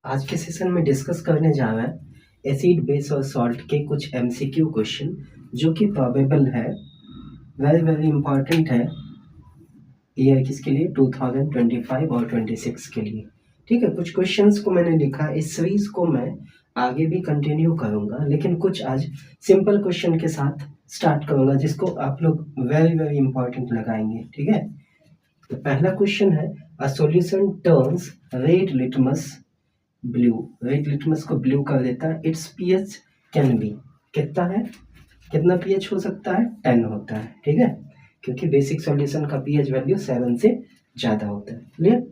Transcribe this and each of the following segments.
आज के सेशन में डिस्कस करने जा रहा है एसिड बेस और सॉल्ट के कुछ एमसीक्यू क्वेश्चन जो कि प्रोबेबल है, वेरी वेरी इंपॉर्टेंट है ईयर किसके लिए 2025 और 26 के लिए। ठीक है, कुछ क्वेश्चंस को मैंने लिखा, इस सीरीज को मैं आगे भी कंटिन्यू करूंगा, लेकिन कुछ आज सिंपल क्वेश्चन के साथ स्टार्ट करूंगा जिसको आप लोग वेरी वेरी इंपॉर्टेंट लगाएंगे। ठीक है, तो पहला क्वेश्चन है, a solution turns red litmus blue. Red litmus को ब्लू कर देता है। इट्स पीएच कैन बी, कितना है, कितना पीएच हो सकता है, 10 होता है। ठीक है, क्योंकि बेसिक सॉल्यूशन का पीएच वैल्यू 7 से ज्यादा होता है। क्लियर।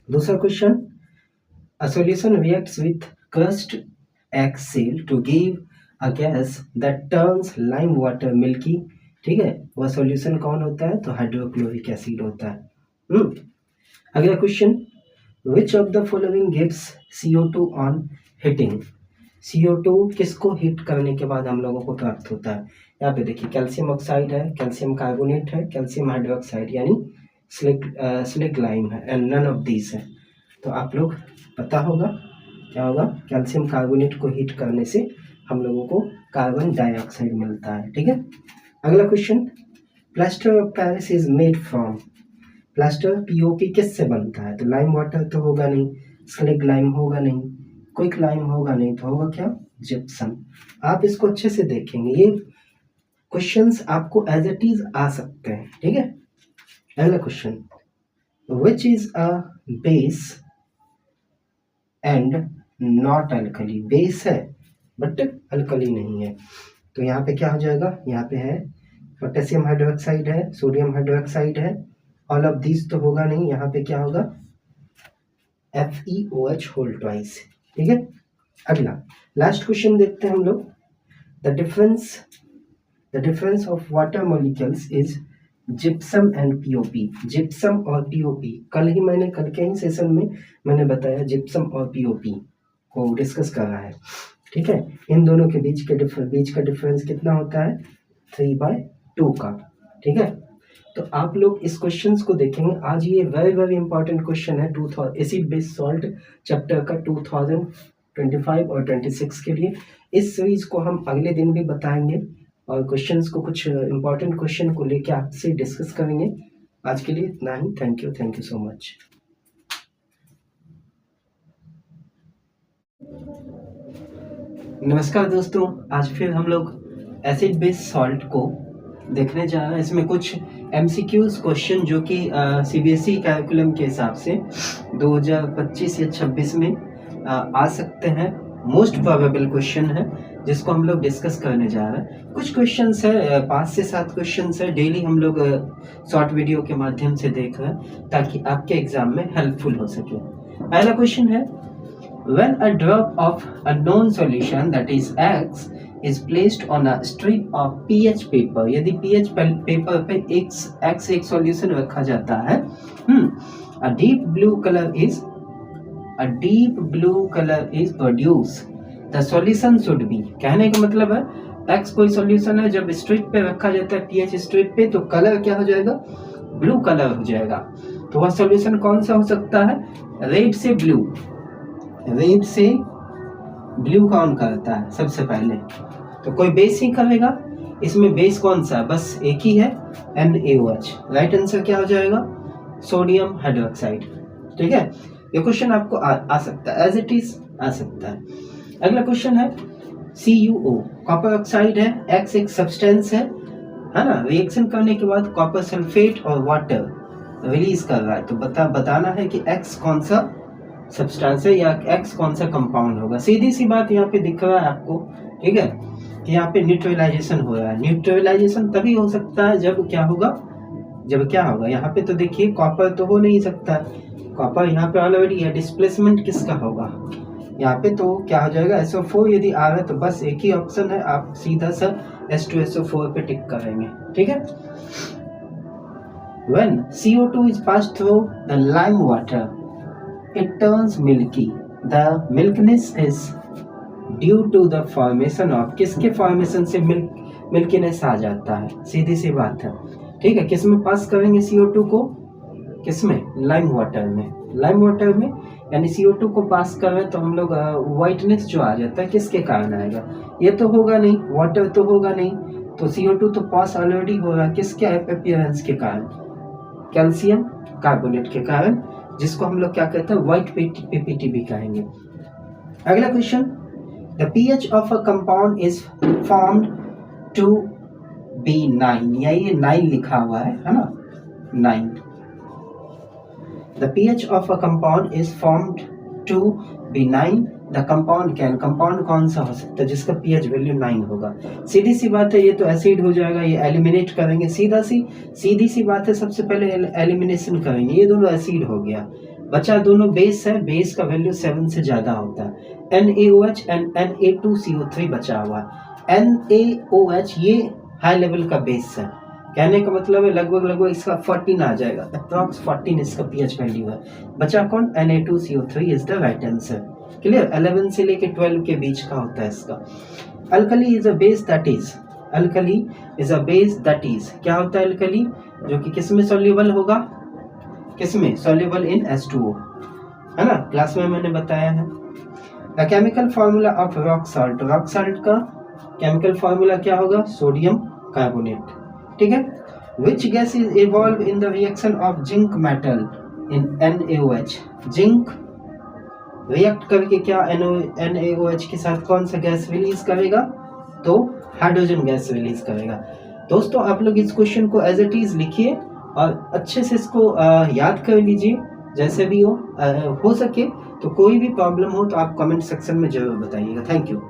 दूसरा question, a solution reacts with crushed egg shell to give a gas that turns lime water milky. ठीक है, वह सॉल्यूशन कौन होता है, तो हाइड्रोक्लोरिक एसिड होता है। अगला question, Which of the following gives CO2 on heating? CO2 किसको हीट करने के बाद हम लोगों को प्राप्त होता है? यहाँ पे देखिए, कैल्शियम ऑक्साइड है, कैल्शियम कार्बोनेट है, कैल्शियम हाइड्रोक्साइड यानी स्लिक लाइम है, एंड नन ऑफ दीज है। तो आप लोग पता होगा क्या होगा, कैल्शियम कार्बोनेट को हीट करने से हम लोगों को कार्बन डाइऑक्साइड मिलता है। ठीक है, अगला question, plaster of Paris is made from. Plaster POP किससे बनता है, तो लाइम वाटर तो होगा नहीं, स्लिग लाइम होगा नहीं, क्विक लाइम होगा नहीं, तो होगा क्या, जिप्सम। आप इसको अच्छे से देखेंगे, ये क्वेश्चंस आपको एज इट इज आ सकते हैं। ठीक है, अगला question, which is a base and not alkali. Base है बट अल्कली नहीं है, तो यहाँ पे क्या हो जाएगा, यहाँ पे है पोटेशियम हाइड्रोक्साइड है, सोडियम हाइड्रोक्साइड है, ऑल ऑफ दिस तो होगा नहीं, यहाँ पे क्या होगा, FeOH होल ट्वाइस। ठीक है, अगला लास्ट क्वेश्चन देखते हैं हम लोग, the difference of water molecules is gypsum and POP. Gypsum और पीओपी, कल के ही सेशन में मैंने बताया जिप्सम और पीओपी को डिस्कस कर रहा है। ठीक है, इन दोनों के बीच का डिफरेंस कितना होता है, 3/2 का। ठीक है, तो आप लोग इस क्वेश्चंस को देखेंगे। आज ये वेरी वेरी इंपॉर्टेंट क्वेश्चन है एसिड बेस सॉल्ट चैप्टर का 2025 और 26 के लिए। इस सीरीज को हम अगले दिन भी बताएंगे और क्वेश्चंस को, कुछ इंपॉर्टेंट क्वेश्चन को लेके आपसे डिस्कस करेंगे। आज के लिए इतना ही। Thank you so much. नमस्कार दोस्तों, आज फिर हम लोग एसिड बेस सॉल्ट को देखने जा रहे हैं। इसमें कुछ MCQs क्वेश्चन जो कि CBSE कैरिकुलम के हिसाब से 2025 या 26 में आ सकते हैं। मोस्ट प्रोबेबल क्वेश्चन है जिसको हम लोग डिस्कस करने जा रहे हैं। कुछ क्वेश्चंस है, 5 से 7 क्वेश्चंस है, डेली हम लोग शॉर्ट वीडियो के माध्यम से देख रहे हैं ताकि आपके एग्जाम में हेल्पफुल हो सके। पहला क्वेश्चन है, when a drop of a known solution that is X is placed on a strip of pH paper, यदि pH पेपर पे X एक सॉल्यूशन रखा जाता है, a deep blue color is produced, the solution should be। कहने का मतलब है X कोई सॉल्यूशन है, जब स्ट्रिप पे रखा जाता है pH स्ट्रिप पे, तो कलर क्या हो जाएगा, ब्लू कलर हो जाएगा। तो वह सॉल्यूशन कौन सा हो सकता है, रेड से ब्लू। रेड से ब्लू कौन करता है सबसे पहले, तो कोई बेस ही करेगा। इसमें बेस कौन सा, बस एक ही है, NaOH। राइट आंसर क्या हो जाएगा, सोडियम हाइड्रोक्साइड। ठीक है, ये क्वेश्चन आपको आ सकता है, एज इट इज आ सकता है। अगला क्वेश्चन है, CuO कॉपर ऑक्साइड है, X एक सब्सटेंस है ना, रिएक्शन करने के बाद कॉपर सल्फेट और वाटर रिलीज कर रहा है, तो बताना है कि X कौन सा सब्सटेंस है या X कौन सा कंपाउंड होगा। सीधी सी बात यहाँ पे दिख रहा है आपको। ठीक है, कि यहाँ पे न्यूट्रलाइजेशन हो रहा है। न्यूट्रलाइजेशन तभी हो सकता है जब क्या होगा, यहाँ पे तो देखिए कॉपर तो हो नहीं सकता, कॉपर यहाँ पे ऑलरेडी है, डिस्प्लेसमेंट किसका होगा यहाँ पे, तो क्या हो जाएगा, SO4 यदि आ रहा है तो बस एक ही ऑप्शन है, आप सीधा सा H2SO4 पे टिक करेंगे। ठीक है, when CO2 is passed through the lime water it turns milky, the milkiness is due to the formation of, किसके फॉर्मेशन से मिल्कीनेस आ जाता है, सीधी सी बात है। ठीक है, किस में पास करेंगे CO2 को, किसमें, लाइम वाटर में। लाइम वाटर में यानी CO2 को पास कर रहे हैं तो हम लोग व्हाइटनेस जो आ जाता है किसके कारण आएगा? ये तो होगा नहीं, वाटर तो होगा नहीं, तो CO2 तो पास ऑलरेडी हो रहा है, किसके अपीयरेंस के कारण? कैल्शियम कार्बोनेट के कारण, जिसको हम लोग क्या कहते हैं, व्हाइट पीपीटी भी कहेंगे। अगला question, the pH of a compound is formed to be 9, या ये 9 लिखा हुआ है ना, 9। The pH of a compound is formed to be 9. The compound can, compound कौन सा हो सकता है जिसका pH वैल्यू 9 होगा? सीधी सी बात है, ये तो एसिड हो जाएगा, ये एलिमिनेट करेंगे, सीधी सी बात है, सबसे पहले एलिमिनेशन करेंगे, ये दोनों एसिड हो गया, बचा दोनों बेस है, बेस का वैल्यू 7 से ज़्यादा होता है, NaOH एंड Na2CO3 बचा हुआ है। NaOH ये हाई लेवल का बेस है, कहने का मतलब है लगभग इसका 14 आ जाएगा, अप्रॉक्स 14 इसका pH वैल्यू है। बचा कौन? Na2CO3 is the right answer. Clear? 11 से लेके 12 के बीच का होता है इसका। Alkali is a base that is, alkali is a base that is, क्या होता है अल्कली? जो कि किस में सॉल्युबल होगा? किसमें? सॉल्युबल इन H2O, है ना, क्लास में मैंने बताया है। The chemical formula of rock salt, rock salt का केमिकल फार्मूला क्या होगा? सोडियम कार्बोनेट, ठीक है। Which gas is evolved in the reaction of zinc metal in NaOH? Zinc react करके क्या NaOH के साथ कौन सा गैस रिलीज करेगा? तो हाइड्रोजन गैस रिलीज करेगा। दोस्तों आप लोग इस क्वेश्चन को एज इट इज लिखिए और अच्छे से इसको याद कर लीजिए, जैसे भी हो सके तो कोई भी प्रॉब्लम हो तो आप कमेंट सेक्शन में जरूर बताइएगा। Thank you.